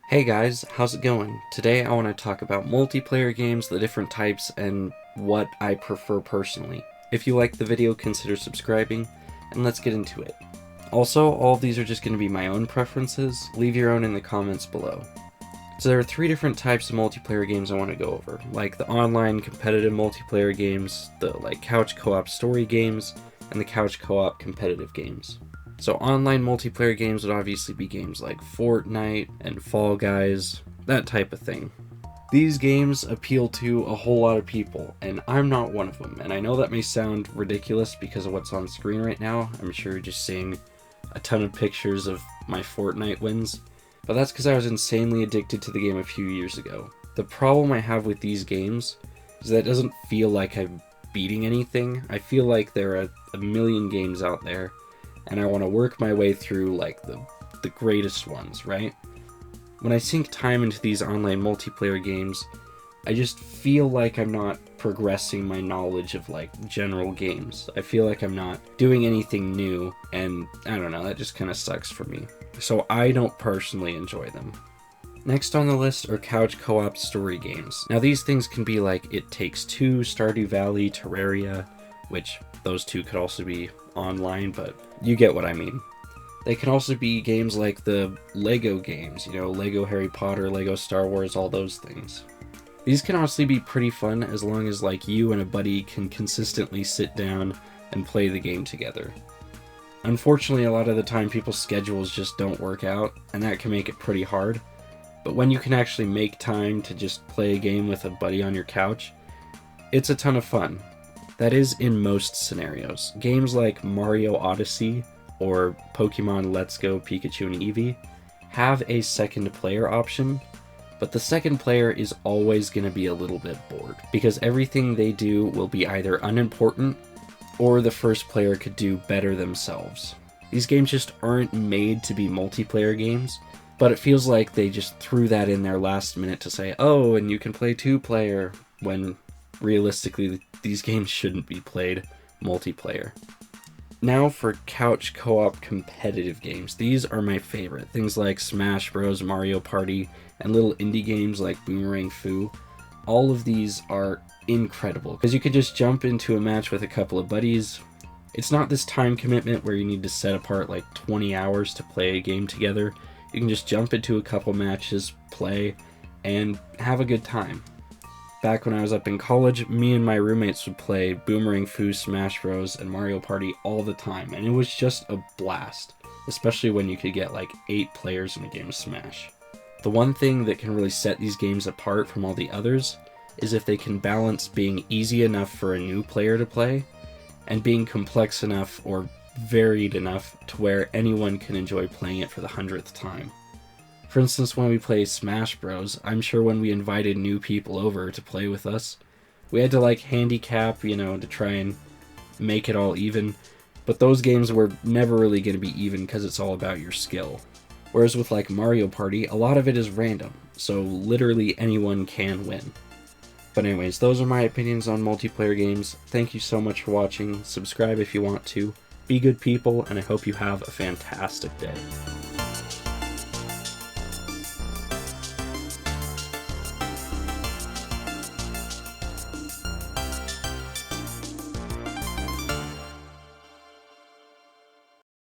Hey guys, how's it going? Today I want to talk about multiplayer games, the different types, and what I prefer personally. If you like the video, consider subscribing, and let's get into it. Also, all of these are just going to be my own preferences. Leave your own in the comments below. So there are three different types of multiplayer games I want to go over, like the online competitive multiplayer games, the couch co-op story games, and the couch co-op competitive games. So online multiplayer games would obviously be games like Fortnite and Fall Guys, that type of thing. These games appeal to a whole lot of people, and I'm not one of them. And I know that may sound ridiculous because of what's on screen right now. I'm sure you're just seeing a ton of pictures of my Fortnite wins, but that's because I was insanely addicted to the game a few years ago. The problem I have with these games is that it doesn't feel like I'm beating anything. I feel like there are a million games out there, and I want to work my way through like the greatest ones, right? When I sink time into these online multiplayer games, I just feel like I'm not progressing my knowledge of like general games. I feel like I'm not doing anything new, and I don't know, that just kind of sucks for me. So I don't personally enjoy them. Next on the list are couch co-op story games. Now these things can be like It Takes Two, Stardew Valley, Terraria, which those two could also be online, but you get what I mean. They can also be games like the Lego games, Lego Harry Potter, Lego Star Wars, all those things. These can honestly be pretty fun as long as like you and a buddy can consistently sit down and play the game together. Unfortunately, a lot of the time people's schedules just don't work out, and that can make it pretty hard. But when you can actually make time to just play a game with a buddy on your couch, it's a ton of fun. That is in most scenarios. Games like Mario Odyssey or Pokemon Let's Go Pikachu and Eevee have a second player option, but the second player is always going to be a little bit bored because everything they do will be either unimportant or the first player could do better themselves. These games just aren't made to be multiplayer games, but it feels like they just threw that in there last minute to say, oh, and you can play two-player, when realistically these games shouldn't be played multiplayer. Now for couch co-op competitive games. These are my favorite. Things like Smash Bros, Mario Party, and little indie games like Boomerang Fu. All of these are incredible because you could just jump into a match with a couple of buddies. It's not this time commitment where you need to set apart like 20 hours to play a game together. You can just jump into a couple matches, play, and have a good time. Back when I was up in college, me and my roommates would play Boomerang Fu, Smash Bros, and Mario Party all the time, and it was just a blast, especially when you could get like 8 players in a game of Smash. The one thing that can really set these games apart from all the others is if they can balance being easy enough for a new player to play, and being complex enough or varied enough to where anyone can enjoy playing it for the 100th time. For instance, when we play Smash Bros, I'm sure when we invited new people over to play with us, we had to like handicap, to try and make it all even, but those games were never really going to be even because it's all about your skill. Whereas with like Mario Party, a lot of it is random, so literally anyone can win. But anyways, those are my opinions on multiplayer games. Thank you so much for watching. Subscribe if you want to. Be good people, and I hope you have a fantastic day.